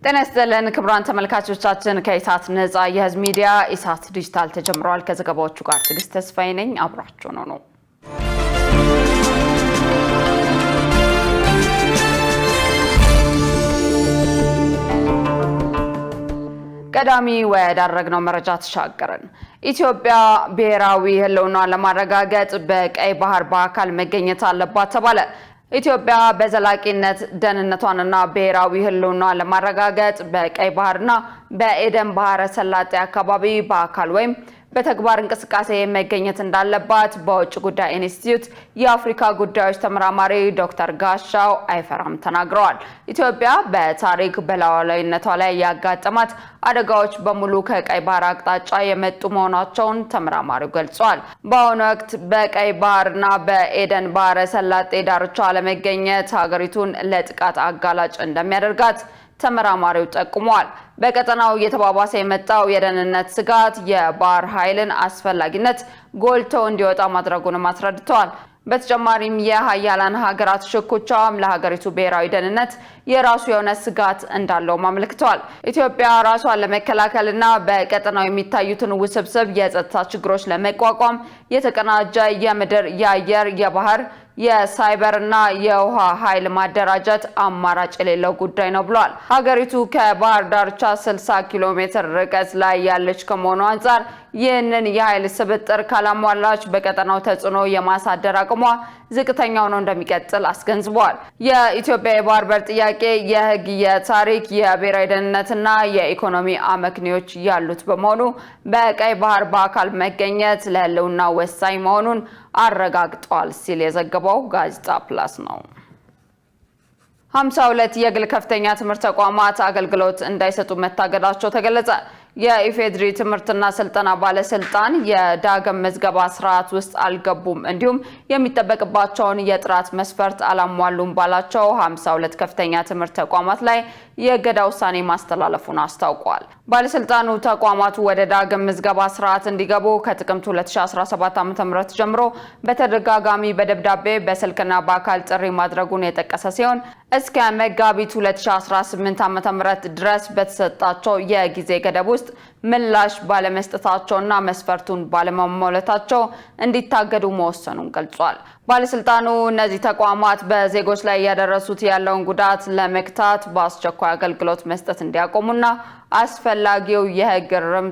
ጤና ይስጥልን ክቡራን ተመልካቾቻችን ከኢሳት ነፃ የህዝብ ሚዲያ ኢሳት ዲጂታል ተጀምሯል። ከዘገባዎቹ ጋር ትግስት ተስፋዬ ነኝ። አብራችሁ ነው። ቀዳሚ ወዳደረግነው መረጃ ተሻገርን። ኢትዮጵያ ብሔራዊ ህልውናዋን ለማረጋገጥ በቀይ ባህር በአካል መገኘት አለባት ተባለ። ኢትዮጵያ በዘላቂነት ደህንነቷንና ብሔራዊ ህልውናዋን ለማረጋገጥ በቀይ ባህርና በኤደን ባህረ ሰላጤ አካባቢ በአካል ወይም በተግባር እንቅስቃሴ መገኘት እንዳለባት በውጭ ጉዳይ ኢንስቲትዩት የአፍሪካ ጉዳዮች ተመራማሪ ዶክተር ጋሻው አይፈራም ተናግረዋል። ኢትዮጵያ በታሪክ በሉዓላዊነቷ ላይ ያጋጠማት አደጋዎች በሙሉ ከቀይ ባህር አቅጣጫ የመጡ መሆናቸውን ተመራማሪው ገልጸዋል። በአሁኑ ወቅት በቀይ ባህርና በኤደን ባህረ ሰላጤ ዳርቻ ለመገኘት ሀገሪቱን ለጥቃት አጋላጭ እንደሚያደርጋት ተመራማሪው ጠቁመዋል። በቀጠናው እየተባባሰ የመጣው የደህንነት ስጋት የባህር ኃይልን አስፈላጊነት ጎልቶ እንዲወጣ ማድረጉን አስረድተዋል። በተጨማሪም የሀያላን ሀገራት ሽኩቻም ለሀገሪቱ ብሔራዊ ደህንነት የራሱ የሆነ ስጋት እንዳለው አመልክተዋል። ኢትዮጵያ ራሷን ለመከላከልና በቀጠናው የሚታዩትን ውስብስብ የጸጥታ ችግሮች ለመቋቋም የተቀናጀ የምድር፣ የአየር፣ የባህር የሳይበርና የውሃ ኃይል ማደራጀት አማራጭ የሌለው ጉዳይ ነው ብሏል። ሀገሪቱ ከባህር ዳርቻ 60 ኪሎ ሜትር ርቀት ላይ ያለች ከመሆኑ አንፃር ይህንን የኃይል ስብጥር ካላሟላች በቀጠናው ተጽዕኖ የማሳደር አቅሟ ዝቅተኛ ሆኖ እንደሚቀጥል አስገንዝበዋል። የኢትዮጵያ የባህር በር ጥያቄ የህግ፣ የታሪክ፣ የብሔራዊ ደህንነትና የኢኮኖሚ አመክንዮች ያሉት በመሆኑ በቀይ ባህር በአካል መገኘት ለህልውና ወሳኝ መሆኑን አረጋግጧል ሲል የዘገበው ጋዜጣ ፕላስ ነው። 52 የግል ከፍተኛ ትምህርት ተቋማት አገልግሎት እንዳይሰጡ መታገዳቸው ተገለጸ። የኢፌድሪ ትምህርትና ስልጠና ባለስልጣን የዳግም ምዝገባ ስርዓት ውስጥ አልገቡም እንዲሁም የሚጠበቅባቸውን የጥራት መስፈርት አላሟሉም ባላቸው 52 ከፍተኛ ትምህርት ተቋማት ላይ የእገዳ ውሳኔ ማስተላለፉን አስታውቋል። ባለስልጣኑ ተቋማቱ ወደ ዳግም ምዝገባ ስርዓት እንዲገቡ ከጥቅምት 2017 ዓ.ም ጀምሮ በተደጋጋሚ በደብዳቤ በስልክና በአካል ጥሪ ማድረጉን የጠቀሰ ሲሆን እስከ መጋቢት 2018 ዓ.ም ድረስ በተሰጣቸው የጊዜ ገደብ ውስጥ ምላሽ ባለመስጠታቸውና መስፈርቱን ባለማሟላታቸው እንዲታገዱ መወሰኑን ገልጿል። ባለስልጣኑ እነዚህ ተቋማት በዜጎች ላይ ያደረሱት ያለውን ጉዳት ለመክታት በአስቸኳይ አገልግሎት መስጠት እንዲያቆሙና አስፈላጊው የህግ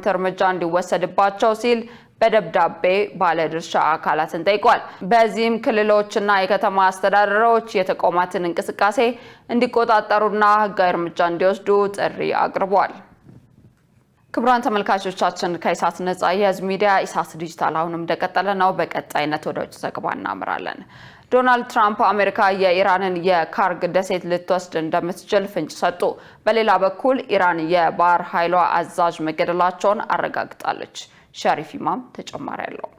እርምጃ እንዲወሰድባቸው ሲል በደብዳቤ ባለድርሻ አካላትን ጠይቋል። በዚህም ክልሎችና የከተማ አስተዳደሮች የተቋማትን እንቅስቃሴ እንዲቆጣጠሩና ህጋዊ እርምጃ እንዲወስዱ ጥሪ አቅርቧል። ክቡራን ተመልካቾቻችን ከኢሳት ነፃ የህዝብ ሚዲያ ኢሳት ዲጂታል አሁንም እንደቀጠለ ነው። በቀጣይነት ወደ ውጭ ዘገባ እናምራለን። ዶናልድ ትራምፕ አሜሪካ የኢራንን የካርግ ደሴት ልትወስድ እንደምትችል ፍንጭ ሰጡ። በሌላ በኩል ኢራን የባህር ኃይሏ አዛዥ መገደላቸውን አረጋግጣለች። ሸሪፍ ኢማም ተጨማሪ ያለው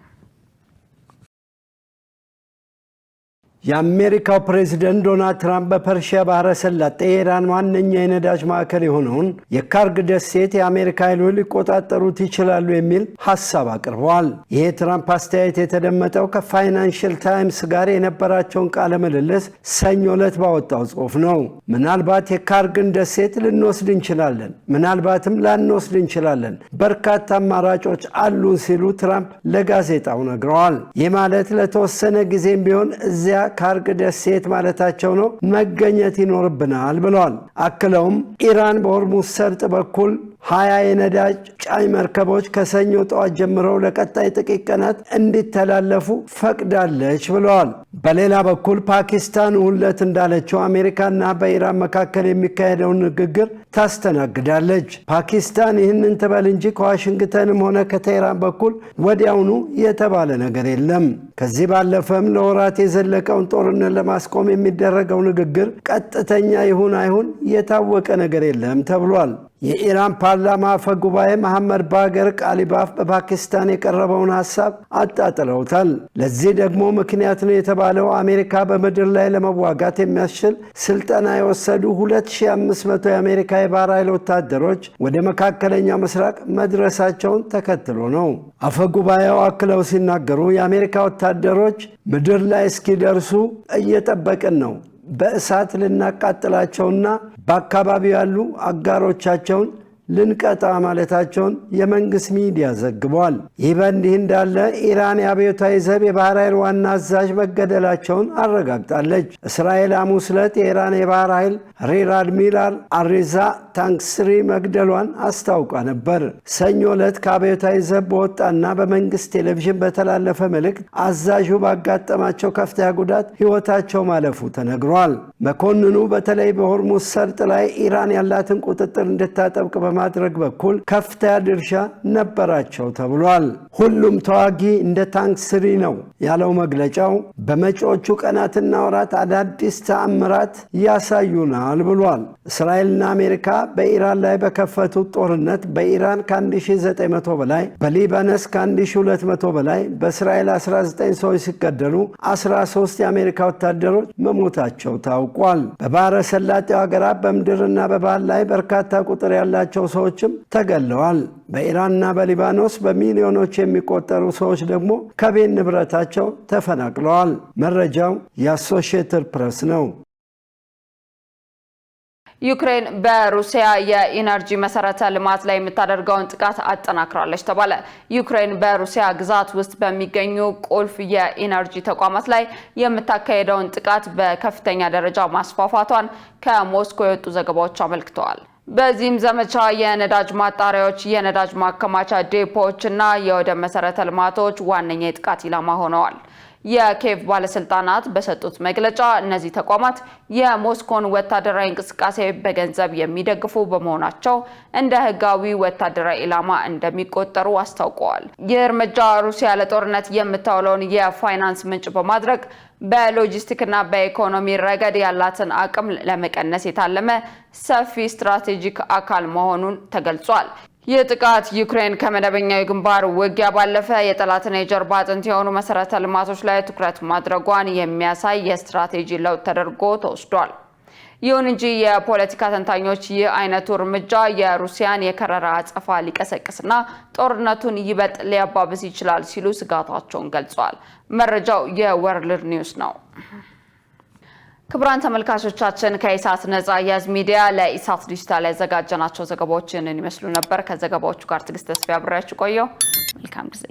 የአሜሪካው ፕሬዝዳንት ዶናልድ ትራምፕ በፐርሺያ ባህረ ሰላጤ የኢራን ዋነኛ የነዳጅ ማዕከል የሆነውን የካርግ ደሴት የአሜሪካ ኃይሎች ሊቆጣጠሩት ይችላሉ የሚል ሐሳብ አቅርበዋል። ይሄ ትራምፕ አስተያየት የተደመጠው ከፋይናንሽል ታይምስ ጋር የነበራቸውን ቃለ ምልልስ ሰኞ ዕለት ባወጣው ጽሑፍ ነው። ምናልባት የካርግን ደሴት ልንወስድ እንችላለን፣ ምናልባትም ላንወስድ እንችላለን፣ በርካታ አማራጮች አሉን ሲሉ ትራምፕ ለጋዜጣው ነግረዋል። ይህ ማለት ለተወሰነ ጊዜም ቢሆን እዚያ ካርግ ደሴት ማለታቸው ነው መገኘት ይኖርብናል ብለዋል። አክለውም ኢራን በሆርሙዝ ሰርጥ በኩል 20 የነዳጅ ጫኝ መርከቦች ከሰኞ ጠዋት ጀምረው ለቀጣይ ጥቂት ቀናት እንዲተላለፉ ፈቅዳለች ብለዋል። በሌላ በኩል ፓኪስታን ሁለት እንዳለችው አሜሪካና በኢራን መካከል የሚካሄደውን ንግግር ታስተናግዳለች። ፓኪስታን ይህንን ትበል እንጂ ከዋሽንግተንም ሆነ ከቴህራን በኩል ወዲያውኑ የተባለ ነገር የለም። ከዚህ ባለፈም ለወራት የዘለቀውን ጦርነት ለማስቆም የሚደረገው ንግግር ቀጥተኛ ይሁን አይሁን የታወቀ ነገር የለም ተብሏል። የኢራን ፓርላማ አፈ ጉባኤ መሐመድ ባገር ቃሊባፍ በፓኪስታን የቀረበውን ሐሳብ አጣጥለውታል። ለዚህ ደግሞ ምክንያት ነው የተባለው አሜሪካ በምድር ላይ ለመዋጋት የሚያስችል ስልጠና የወሰዱ 2500 የአሜሪካ የባህር ኃይል ወታደሮች ወደ መካከለኛው ምስራቅ መድረሳቸውን ተከትሎ ነው። አፈ ጉባኤው አክለው ሲናገሩ የአሜሪካ ወታደሮች ምድር ላይ እስኪደርሱ እየጠበቅን ነው። በእሳት ልናቃጥላቸውና በአካባቢው ያሉ አጋሮቻቸውን ልንቀጣ ማለታቸውን የመንግስት ሚዲያ ዘግቧል። ይህ በእንዲህ እንዳለ ኢራን የአብዮታዊ ዘብ የባህር ኃይል ዋና አዛዥ መገደላቸውን አረጋግጣለች። እስራኤል ሐሙስ ዕለት የኢራን የባህር ኃይል ሬር አድሚራል አሬዛ ታንክስሪ መግደሏን አስታውቃ ነበር። ሰኞ ዕለት ከአብዮታዊ ዘብ በወጣና በመንግስት ቴሌቪዥን በተላለፈ መልእክት አዛዡ ባጋጠማቸው ከፍተኛ ጉዳት ሕይወታቸው ማለፉ ተነግሯል። መኮንኑ በተለይ በሆርሙዝ ሰርጥ ላይ ኢራን ያላትን ቁጥጥር እንድታጠብቅ በማድረግ በኩል ከፍተኛ ድርሻ ነበራቸው ተብሏል። ሁሉም ተዋጊ እንደ ታንክስሪ ነው ያለው መግለጫው በመጪዎቹ ቀናትና ወራት አዳዲስ ተአምራት ያሳዩናል ብሏል። እስራኤልና አሜሪካ በኢራን ላይ በከፈቱት ጦርነት በኢራን ከ1900 በላይ፣ በሊባኖስ ከ1200 በላይ፣ በእስራኤል 19 ሰዎች ሲገደሉ 13 የአሜሪካ ወታደሮች መሞታቸው ታውቋል። በባህረ ሰላጤው ሀገራት በምድርና በባህር ላይ በርካታ ቁጥር ያላቸው ሰዎችም ተገለዋል። በኢራንና በሊባኖስ በሚሊዮኖች የሚቆጠሩ ሰዎች ደግሞ ከቤት ንብረታቸው ተፈናቅለዋል። መረጃው የአሶሺየትድ ፕሬስ ነው። ዩክሬን በሩሲያ የኢነርጂ መሰረተ ልማት ላይ የምታደርገውን ጥቃት አጠናክራለች ተባለ። ዩክሬን በሩሲያ ግዛት ውስጥ በሚገኙ ቁልፍ የኢነርጂ ተቋማት ላይ የምታካሄደውን ጥቃት በከፍተኛ ደረጃ ማስፋፋቷን ከሞስኮ የወጡ ዘገባዎች አመልክተዋል። በዚህም ዘመቻ የነዳጅ ማጣሪያዎች፣ የነዳጅ ማከማቻ ዴፖዎችና የወደብ መሰረተ ልማቶች ዋነኛ የጥቃት ኢላማ ሆነዋል። የኪየቭ ባለስልጣናት በሰጡት መግለጫ እነዚህ ተቋማት የሞስኮን ወታደራዊ እንቅስቃሴ በገንዘብ የሚደግፉ በመሆናቸው እንደ ሕጋዊ ወታደራዊ ኢላማ እንደሚቆጠሩ አስታውቀዋል። ይህ እርምጃ ሩሲያ ለጦርነት የምታውለውን የፋይናንስ ምንጭ በማድረግ በሎጂስቲክና በኢኮኖሚ ረገድ ያላትን አቅም ለመቀነስ የታለመ ሰፊ ስትራቴጂክ አካል መሆኑን ተገልጿል። ይህ ጥቃት ዩክሬን ከመደበኛው የግንባር ውጊያ ባለፈ የጠላትን የጀርባ አጥንት የሆኑ መሰረተ ልማቶች ላይ ትኩረት ማድረጓን የሚያሳይ የስትራቴጂ ለውጥ ተደርጎ ተወስዷል። ይሁን እንጂ የፖለቲካ ተንታኞች ይህ አይነቱ እርምጃ የሩሲያን የከረረ አጸፋ ሊቀሰቅስና ጦርነቱን ይበልጥ ሊያባብስ ይችላል ሲሉ ስጋታቸውን ገልጸዋል። መረጃው የወርልድ ኒውስ ነው። ክቡራን ተመልካቾቻችን ከኢሳት ነጻ የህዝብ ሚዲያ ለኢሳት ዲጂታል ያዘጋጀናቸው ዘገባዎችን ይመስሉ ነበር። ከዘገባዎቹ ጋር ትዕግስት ተስፋ አብሬያችሁ ቆየሁ። መልካም ጊዜ